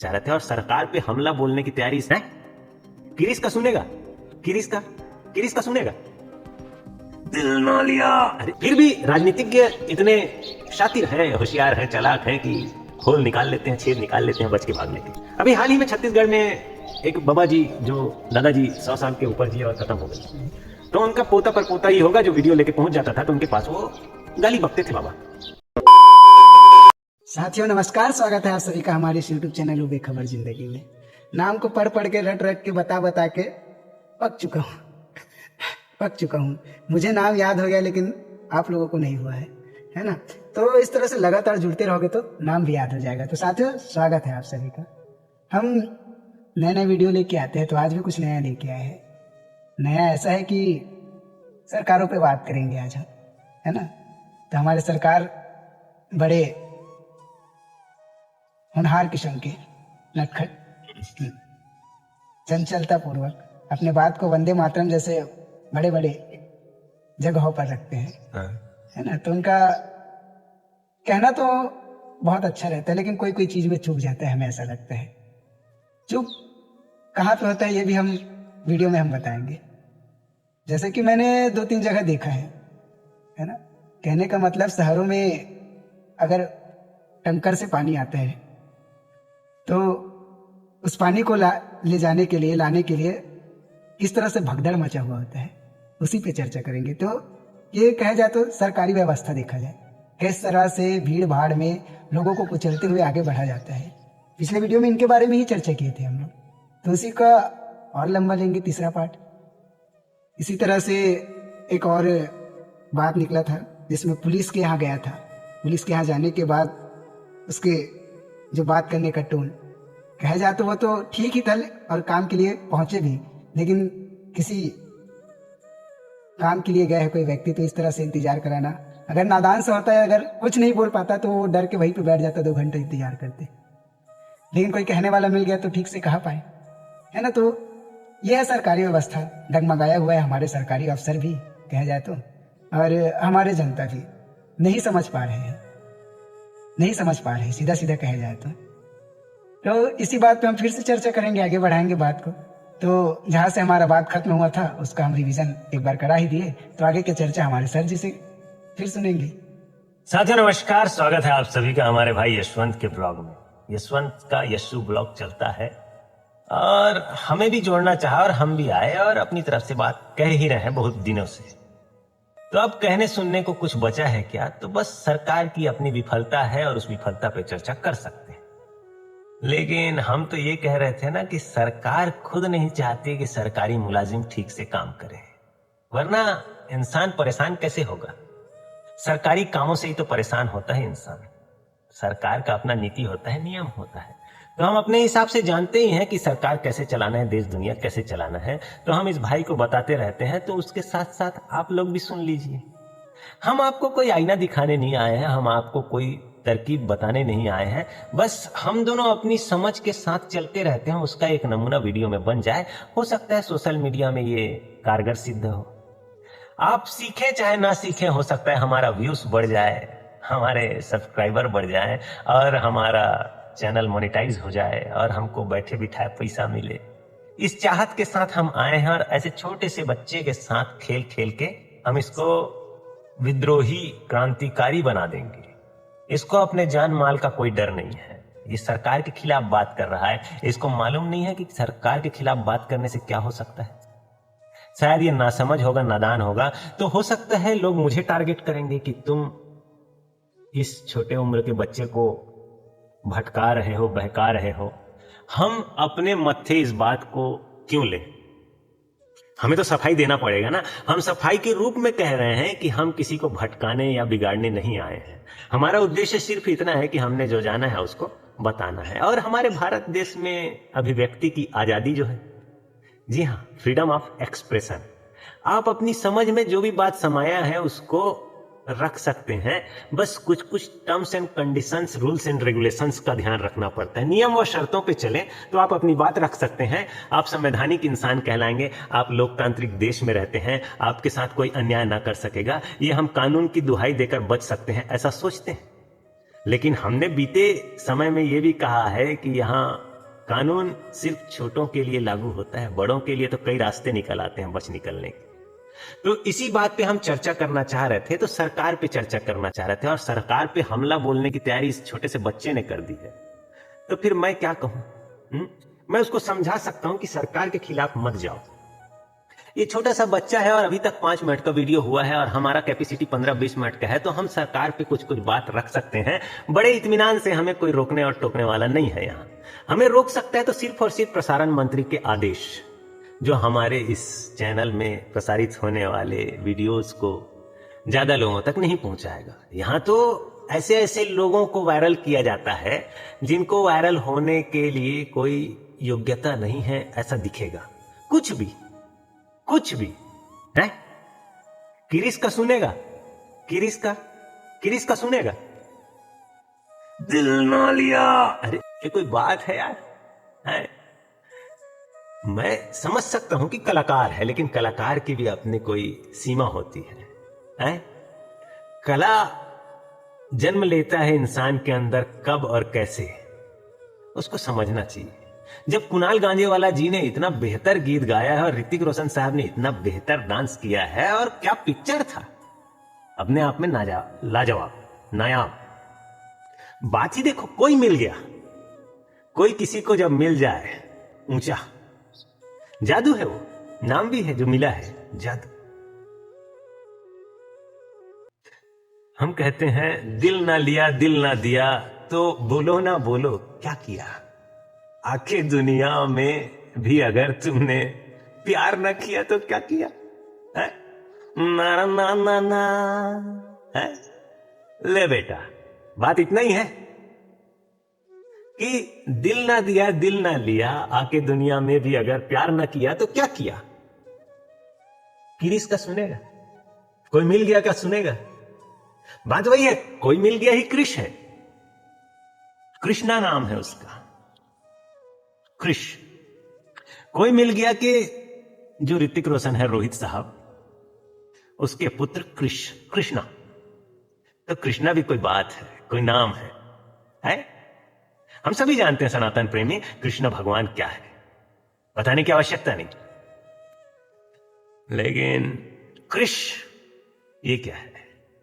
चाह रहे थे और सरकार पे हमला बोलने की तैयारी है। किरिस का सुनेगा, किरिस का सुनेगा, दिल ना लिया। अरे फिर भी राजनीतिज्ञ इतने शातिर हैं, होशियार हैं, चालाक हैं कि खोल निकाल लेते हैं, छेद निकाल लेते हैं बच के भागने के। अभी हाल ही में छत्तीसगढ़ में एक बाबा जी जो दादाजी 100 साल के ऊपर जिए और खत्म हो गए, तो उनका पोता पर पोता ही होगा जो वीडियो लेके पहुंच जाता था तो उनके पास वो गाली बकते थे बाबा। साथियों नमस्कार, स्वागत है आप सभी का हमारे यूट्यूब चैनल बेखबर जिंदगी में। नाम को पढ़ के रट के बता के पक चुका हूँ। मुझे नाम याद हो गया लेकिन आप लोगों को नहीं हुआ है ना। तो इस तरह से लगातार जुड़ते रहोगे तो नाम भी याद हो जाएगा। तो साथियों स्वागत है आप सभी का। हम नए वीडियो लेके आते हैं, तो आज भी कुछ नया लेके आए हैं। नया ऐसा है कि सरकारों पे बात करेंगे आज हम, है ना। तो हमारे सरकार बड़े होनहार किस्म के नटखट चंचलता पूर्वक अपने बात को वंदे मातरम जैसे बड़े बड़े जगहों पर रखते हैं, है ना। तो उनका कहना तो बहुत अच्छा रहता है, लेकिन कोई चीज में चूक जाता है, हमें ऐसा लगता है। चूक कहाँ पे होता है ये भी हम वीडियो में हम बताएंगे। जैसे कि मैंने 2-3 जगह देखा है ना। कहने का मतलब शहरों में अगर टंकर से पानी आता है तो उस पानी को ले जाने के लिए, लाने के लिए किस तरह से भगदड़ मचा हुआ होता है, उसी पे चर्चा करेंगे। तो ये कहा जाए तो सरकारी व्यवस्था देखा जाए, किस तरह से भीड़ भाड़ में लोगों को कुचलते हुए आगे बढ़ा जाता है। पिछले वीडियो में इनके बारे में ही चर्चा किए थे हम लोग, तो उसी का और लंबा लेंगे तीसरा पार्ट। इसी तरह से एक और बात निकला था जिसमें पुलिस के यहाँ गया था। पुलिस के यहाँ जाने के बाद उसके जो बात करने का टोन कहा जाए तो वो तो ठीक ही था और काम के लिए पहुंचे भी, लेकिन किसी काम के लिए गए है कोई व्यक्ति तो इस तरह से इंतजार कराना, अगर नादान से होता है, अगर कुछ नहीं बोल पाता तो वो डर के वहीं पे बैठ जाता, 2 घंटे इंतजार करते। लेकिन कोई कहने वाला मिल गया तो ठीक से कहा पाए, है ना। तो यह है सरकारी व्यवस्था। डगमगाया हुआ है हमारे सरकारी अफसर भी कहा जाए तो, और हमारे जनता भी नहीं समझ पा रहे हैं, सीधा कहा जाए तो इसी बात पे हम फिर से चर्चा करेंगे, आगे बढ़ाएंगे बात को। तो जहाँ से हमारा बात खत्म हुआ था उसका हम रिवीजन एक बार करा ही दिए, तो आगे की चर्चा हमारे सर जी से फिर सुनेंगे। साथियों नमस्कार, स्वागत है आप सभी का हमारे भाई यशवंत के ब्लॉग में। यशवंत का यशु ब्लॉग चलता है और हमें भी जोड़ना चाहा और हम भी आए और अपनी तरफ से बात कह ही रहे हैं बहुत दिनों से। तो अब कहने सुनने को कुछ बचा है क्या? तो बस सरकार की अपनी विफलता है और उस विफलता पे चर्चा कर सकते हैं। लेकिन हम तो ये कह रहे थे ना कि सरकार खुद नहीं चाहती कि सरकारी मुलाजिम ठीक से काम करे, वरना इंसान परेशान कैसे होगा। सरकारी कामों से ही तो परेशान होता है इंसान। सरकार का अपना नीति होता है, नियम होता है। तो हम अपने हिसाब से जानते ही हैं कि सरकार कैसे चलाना है, देश दुनिया कैसे चलाना है। तो हम इस भाई को बताते रहते हैं, तो उसके साथ साथ आप लोग भी सुन लीजिए। हम आपको कोई आईना दिखाने नहीं आए हैं, हम आपको कोई तरकीब बताने नहीं आए हैं। बस हम दोनों अपनी समझ के साथ चलते रहते हैं, उसका एक नमूना वीडियो में बन जाए। हो सकता है सोशल मीडिया में ये कारगर सिद्ध हो। आप सीखे चाहे ना सीखे, हो सकता है हमारा व्यूज बढ़ जाए, हमारे सब्सक्राइबर बढ़ जाए और हमारा चैनल मोनेटाइज हो जाए और हमको बैठे बिठाए पैसा मिले। इस चाहत के साथ हम आए हैं और ऐसे छोटे से बच्चे के साथ खेल खेल के हम इसको विद्रोही क्रांतिकारी बना देंगे। इसको अपने जान माल का कोई डर नहीं है। ये सरकार के खिलाफ बात कर रहा है, इसको मालूम नहीं है कि सरकार के खिलाफ बात करने से क्या हो सकता है। शायद ये नासमझ होगा, नादान होगा, तो हो सकता है लोग मुझे टारगेट करेंगे कि तुम इस छोटे उम्र के बच्चे को भटका रहे हो, बहका रहे हो। हम अपने मत्थे इस बात को क्यों लें? हमें तो सफाई देना पड़ेगा ना। हम सफाई के रूप में कह रहे हैं कि हम किसी को भटकाने या बिगाड़ने नहीं आए हैं। हमारा उद्देश्य सिर्फ इतना है कि हमने जो जाना है उसको बताना है। और हमारे भारत देश में अभिव्यक्ति की आजादी जो है, जी हाँ, फ्रीडम ऑफ एक्सप्रेशन, आप अपनी समझ में जो भी बात समाया है उसको रख सकते हैं। बस कुछ terms and conditions, rules and regulations का ध्यान रखना पड़ता है। नियम व शर्तों पे चलें तो आप अपनी बात रख सकते हैं। आप संवैधानिक इंसान कहलाएंगे, आप लोकतांत्रिक देश में रहते हैं, आपके साथ कोई अन्याय ना कर सकेगा, ये हम कानून की दुहाई देकर बच सकते हैं, ऐसा सोचते हैं। लेकिन हमने बीते समय में ये भी कहा है कि यहाँ कानून सिर्फ छोटों के लिए लागू होता है, बड़ों के लिए तो कई रास्ते निकल आते हैं बच निकलने के। तो इसी बात पे हम चर्चा करना चाह रहे थे, तो सरकार पे चर्चा करना चाह रहे थे, और सरकार पे हमला बोलने की तैयारी इस छोटे से बच्चे ने कर दी है। तो फिर मैं क्या कहूं? मैं उसको समझा सकता हूं कि सरकार के खिलाफ मत जाओ। ये छोटा सा बच्चा है और अभी तक 5 मिनट का वीडियो हुआ है और हमारा कैपेसिटी 15-20 मिनट का है, तो हम सरकार पे कुछ कुछ बात रख सकते हैं बड़े इत्मीनान से। हमें कोई रोकने और टोकने वाला नहीं है यहाँ। हमें रोक सकता है तो सिर्फ और सिर्फ प्रसारण मंत्री के आदेश, जो हमारे इस चैनल में प्रसारित होने वाले वीडियोस को ज्यादा लोगों तक नहीं पहुंचाएगा। यहाँ तो ऐसे ऐसे लोगों को वायरल किया जाता है जिनको वायरल होने के लिए कोई योग्यता नहीं है ऐसा दिखेगा। कुछ भी है। किरिस का सुनेगा, किरिस का सुनेगा, दिल ना लिया। अरे ये कोई बात है यार? है? मैं समझ सकता हूं कि कलाकार है, लेकिन कलाकार की भी अपनी कोई सीमा होती है? कला जन्म लेता है इंसान के अंदर कब और कैसे, उसको समझना चाहिए। जब कुणाल गांजेवाला जी ने इतना बेहतर गीत गाया है और ऋतिक रोशन साहब ने इतना बेहतर डांस किया है, और क्या पिक्चर था, अपने आप में लाजवाब, नायाब। बात ही देखो, कोई मिल गया, कोई किसी को जब मिल जाए, ऊंचा जादू है वो, नाम भी है जो मिला है, जादू। हम कहते हैं दिल ना लिया दिल ना दिया, तो बोलो ना बोलो क्या किया। आखिर दुनिया में भी अगर तुमने प्यार न किया तो क्या किया है? ना ना ना ना है? ले बेटा, बात इतना ही है कि दिल ना दिया दिल ना लिया, आके दुनिया में भी अगर प्यार न किया तो क्या किया। किरिस का सुनेगा, कोई मिल गया क्या सुनेगा। बात वही है, कोई मिल गया ही कृष है, कृष्णा नाम है उसका, कृष। कोई मिल गया कि जो ऋतिक रोशन है, रोहित साहब, उसके पुत्र कृष्णा। तो कृष्णा भी कोई बात है, कोई नाम है? हम सभी जानते हैं, सनातन प्रेमी, कृष्ण भगवान क्या है, बताने की आवश्यकता नहीं। लेकिन कृष ये क्या है,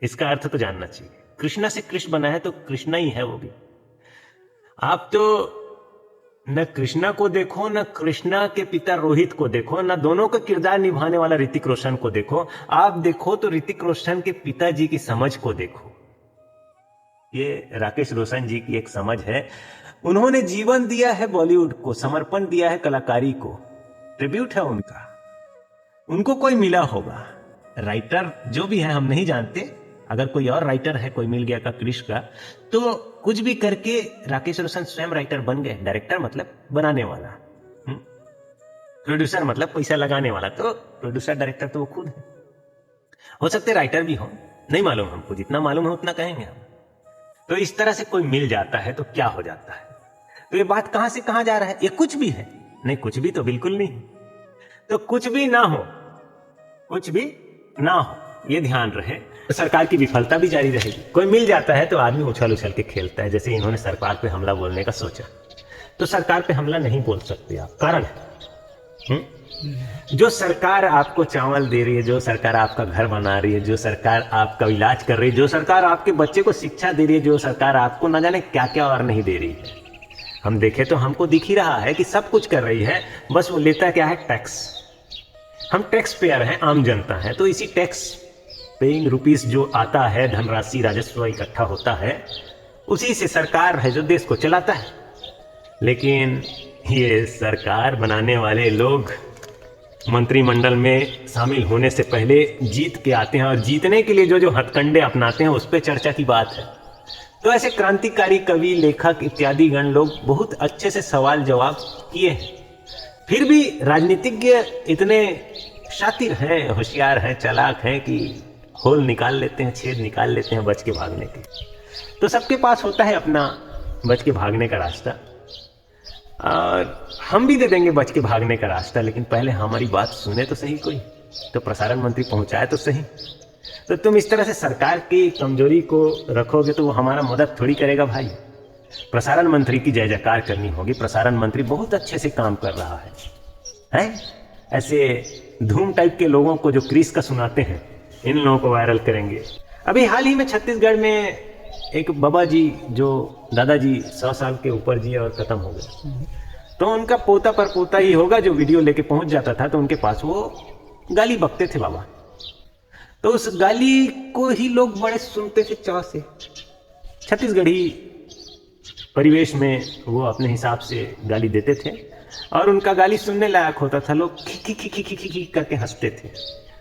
इसका अर्थ तो जानना चाहिए। कृष्णा से कृष्ण बना है तो कृष्णा ही है वो भी। आप तो न कृष्णा को देखो, न कृष्णा के पिता रोहित को देखो, न दोनों का किरदार निभाने वाला ऋतिक रोशन को देखो। आप देखो तो ऋतिक रोशन के पिताजी की समझ को देखो। ये राकेश रोशन जी की एक समझ है। उन्होंने जीवन दिया है बॉलीवुड को, समर्पण दिया है कलाकारी को, ट्रिब्यूट है उनका। उनको कोई मिला होगा, राइटर जो भी है हम नहीं जानते। अगर कोई और राइटर है, कोई मिल गया का कृष का, तो कुछ भी करके राकेश रोशन स्वयं राइटर बन गए। डायरेक्टर मतलब बनाने वाला, प्रोड्यूसर मतलब पैसा लगाने वाला। तो प्रोड्यूसर डायरेक्टर तो वो खुद है। हो सकते राइटर भी हो, नहीं मालूम हमको, जितना मालूम है उतना कहेंगे हम। तो इस तरह से कोई मिल जाता है तो क्या हो जाता है। तो ये बात कहां से कहां जा रहा है, ये कुछ भी है नहीं, कुछ भी तो बिल्कुल नहीं। तो कुछ भी ना हो, कुछ भी ना हो, ये ध्यान रहे। तो सरकार की विफलता भी जारी रहेगी। कोई मिल जाता है तो आदमी उछल उछल के खेलता है। जैसे इन्होंने सरकार पे हमला बोलने का सोचा, तो सरकार पे हमला नहीं बोल सकते आप, कारण है जो सरकार आपको चावल दे रही है, जो सरकार आपका घर बना रही है, जो सरकार आपका इलाज कर रही है, जो सरकार आपके बच्चे को शिक्षा दे रही है, जो सरकार आपको न जाने क्या क्या और नहीं दे रही है। हम देखें तो हमको दिख ही रहा है कि सब कुछ कर रही है, बस वो लेता क्या है, टैक्स। हम टैक्स पेयर हैं, आम जनता है। तो इसी टैक्स पेइंग रुपीस जो आता है, धनराशि राजस्व इकट्ठा होता है, उसी से सरकार है जो देश को चलाता है। लेकिन ये सरकार बनाने वाले लोग मंत्रिमंडल में शामिल होने से पहले जीत के आते हैं, और जीतने के लिए जो जो हथकंडे अपनाते हैं उस पर चर्चा की बात है। तो ऐसे क्रांतिकारी कवि, लेखक इत्यादि गण लोग बहुत अच्छे से सवाल जवाब किए हैं। फिर भी राजनीतिज्ञ इतने शातिर हैं, होशियार हैं, चालाक हैं कि होल निकाल लेते हैं, छेद निकाल लेते हैं बच के भागने के। तो सबके पास होता है अपना बच के भागने का रास्ता, और हम भी दे देंगे बच के भागने का रास्ता। लेकिन पहले हमारी बात सुने तो सही कोई, तो प्रसारण मंत्री पहुंचाए तो सही। तो तुम इस तरह से सरकार की कमजोरी को रखोगे तो वो हमारा मदद थोड़ी करेगा भाई, प्रसारण मंत्री की जय जयकार करनी होगी। प्रसारण मंत्री बहुत अच्छे से काम कर रहा है, हैं? ऐसे धूम टाइप के लोगों को जो क्रिस का सुनाते हैं, इन लोगों को वायरल करेंगे। अभी हाल ही में छत्तीसगढ़ में एक बाबा जी जो दादाजी 100 साल के ऊपर जिए और खत्म हो गए, तो उनका पोता पर पोता ही होगा जो वीडियो लेके पहुंच जाता था, तो उनके पास वो गाली बकते थे बाबा। तो उस गाली को ही लोग बड़े सुनते थे चाव से। छत्तीसगढ़ी परिवेश में वो अपने हिसाब से गाली देते थे और उनका गाली सुनने लायक होता था। लोग खी खी खी खी खी खी करके हंसते थे।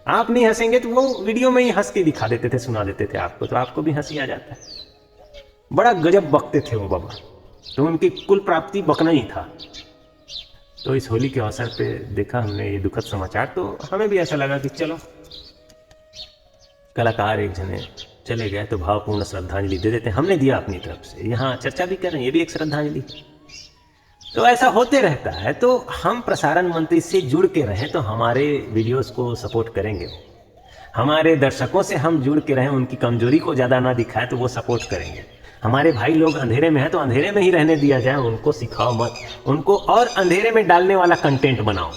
आप नहीं हंसेंगे तो वो वीडियो में ही हंस के दिखा देते थे, सुना देते थे आपको, तो आपको भी हंसी आ जाता है। बड़ा गजब बकते थे वो बाबा। तो उनकी कुल प्राप्ति बकना ही था। तो इस होली के अवसर पे देखा हमने ये दुखद समाचार, तो हमें भी ऐसा लगा कि चलो कलाकार एक जने चले गए तो भावपूर्ण श्रद्धांजलि दे देते हैं। हमने दिया अपनी तरफ से, यहाँ चर्चा भी कर रहे हैं, ये भी एक श्रद्धांजलि। तो ऐसा होते रहता है। तो हम प्रसारण मंत्री से जुड़ के रहें तो हमारे वीडियोस को सपोर्ट करेंगे, हमारे दर्शकों से हम जुड़ के रहें, उनकी कमजोरी को ज़्यादा ना दिखाएं तो वो सपोर्ट करेंगे। हमारे भाई लोग अंधेरे में हैं तो अंधेरे में ही रहने दिया जाए, उनको सिखाओ मत, उनको और अंधेरे में डालने वाला कंटेंट बनाओ,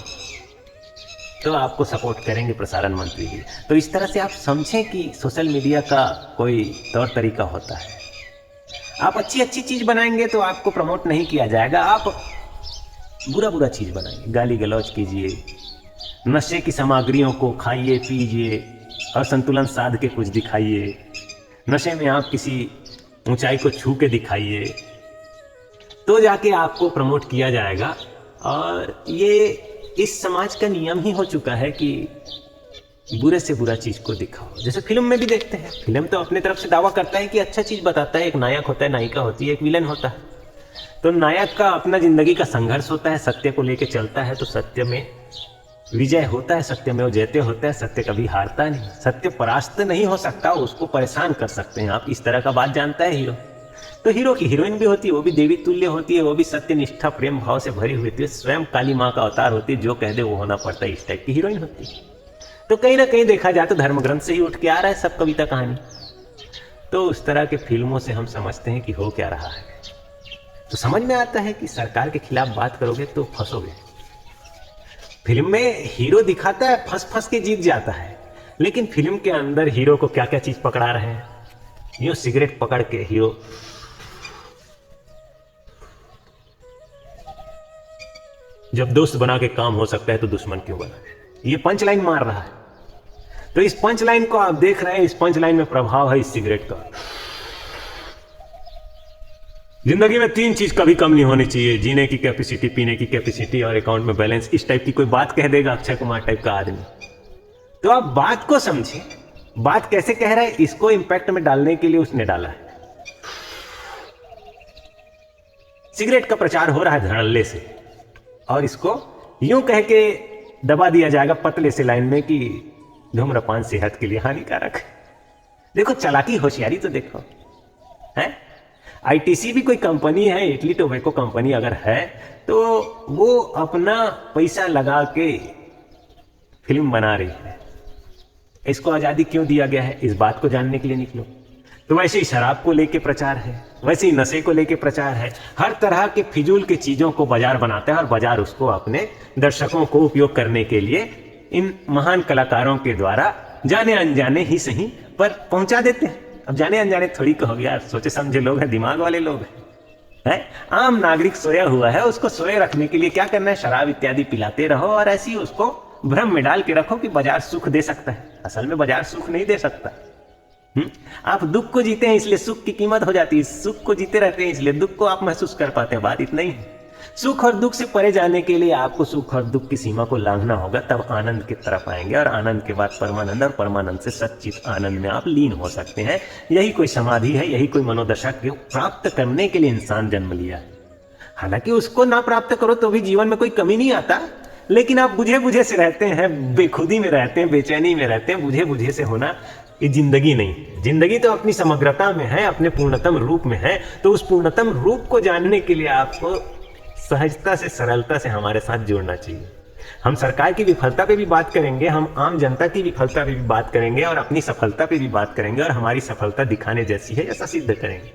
तो आपको सपोर्ट करेंगे प्रसारण मंत्री जी। तो इस तरह से आप समझें कि सोशल मीडिया का कोई तौर तरीका होता है। आप अच्छी अच्छी चीज़ बनाएंगे तो आपको प्रमोट नहीं किया जाएगा। आप बुरा बुरा चीज़ बनाएंगे, गाली गलौज कीजिए, नशे की सामग्रियों को खाइए पीजिए और संतुलन साध के कुछ दिखाइए, नशे में आप किसी ऊंचाई को छू के दिखाइए, तो जाके आपको प्रमोट किया जाएगा। और ये इस समाज का नियम ही हो चुका है कि बुरे से बुरा चीज को दिखाओ। जैसे फिल्म में भी देखते हैं, फिल्म तो अपने तरफ से दावा करता है कि अच्छा चीज बताता है। एक नायक होता है, नायिका होती है, एक विलन होता है। तो नायक का अपना जिंदगी का संघर्ष होता है, सत्य को लेके चलता है, तो सत्य में विजय होता है, सत्य में वो जयते होता है। सत्य कभी हारता नहीं, सत्य परास्त नहीं हो सकता, उसको परेशान कर सकते हैं आप। इस तरह का बात जानता है हीरो। तो हीरो की हीरोइन भी होती है, वो भी देवी तुल्य होती है, वो भी सत्य निष्ठा प्रेम भाव से भरी हुई होती है, स्वयं काली माँ का अवतार होती है, जो कह दे वो होना पड़ता है, इस टाइप की हीरोइन होती है। तो कहीं ना कहीं देखा जाए तो धर्म ग्रंथ से ही उठ के आ रहा है सब कविता कहानी। तो उस तरह के फिल्मों से हम समझते हैं कि हो क्या रहा है। तो समझ में आता है कि सरकार के खिलाफ बात करोगे तो फंसोगे। फिल्म में हीरो दिखाता है, फंस फंस के जीत जाता है, लेकिन फिल्म के अंदर हीरो को क्या क्या चीज पकड़ा रहे हैं। यूं सिगरेट पकड़ के हीरो जब दोस्त बना के काम हो सकता है तो दुश्मन क्यों बना, ये पंच लाइन मार रहा है। तो इस पंच लाइन को आप देख रहे हैं, इस पंच लाइन में प्रभाव है इस सिगरेट का। जिंदगी में 3 चीज कभी कम नहीं होनी चाहिए, जीने की कैपेसिटी, पीने की कैपेसिटी और अकाउंट में बैलेंस। इस टाइप की कोई बात कह देगा अक्षय कुमार टाइप का आदमी, तो आप बात को समझें, बात कैसे कह रहा है, इसको इंपैक्ट में डालने के लिए उसने डाला है। सिगरेट का प्रचार हो रहा है धड़ल्ले से, और इसको यूं कह के दबा दिया जाएगा पतले से लाइन में कि धूम्रपान सेहत के लिए हानिकारक है। देखो चालाकी, होशियारी तो देखो है। आईटीसी भी कोई कंपनी है, इटली टोबैको कंपनी अगर है, तो वो अपना पैसा लगा के फिल्म बना रही है। इसको आजादी क्यों दिया गया है, इस बात को जानने के लिए निकलो। तो वैसे ही शराब को लेके प्रचार है, वैसे ही नशे को लेके प्रचार है। हर तरह के फिजूल के चीजों को बाजार बनाता है और बाजार उसको अपने दर्शकों को उपयोग करने के लिए इन महान कलाकारों के द्वारा जाने अनजाने ही सही पर पहुंचा देते हैं। अब जाने अनजाने थोड़ी कहोगे यार, सोचे समझे लोग हैं, दिमाग वाले लोग हैं। आम नागरिक सोया हुआ है, उसको सोए रखने के लिए क्या करना है, शराब इत्यादि पिलाते रहो और ऐसे ही उसको भ्रम में डाल के रखो कि बाजार सुख दे सकता है। असल में बाजार सुख नहीं दे सकता। आप दुख को जीते हैं इसलिए सुख की कीमत हो जाती है, सुख को जीते रहते हैं इसलिए दुख को आप महसूस कर पाते हैं। बात इतना ही है। सुख और दुख से परे जाने के लिए आपको सुख और दुख की सीमा को लांघना होगा, तब आनंद की तरफ आएंगे और आनंद के बाद परमानंद, और परमानंद से सच्चित आनंद में आप लीन हो सकते हैं। यही कोई समाधि है, यही कोई मनोदशा को प्राप्त करने के लिए इंसान जन्म लिया है। हालांकि उसको ना प्राप्त करो तो भी जीवन में कोई कमी नहीं आता, लेकिन आप बुझे बुझे से रहते हैं, बेखुदी में रहते हैं, बेचैनी में रहते हैं। बुझे बुझे से होना ये जिंदगी नहीं है। जिंदगी तो अपनी समग्रता में है, अपने पूर्णतम रूप में है। तो उस पूर्णतम रूप को जानने के लिए आपको सहजता से, सरलता से हमारे साथ जुड़ना चाहिए। हम सरकार की विफलता पे भी बात करेंगे, हम आम जनता की विफलता पे भी बात करेंगे और अपनी सफलता पे भी बात करेंगे और हमारी सफलता दिखाने जैसी है ऐसा सिद्ध करेंगे।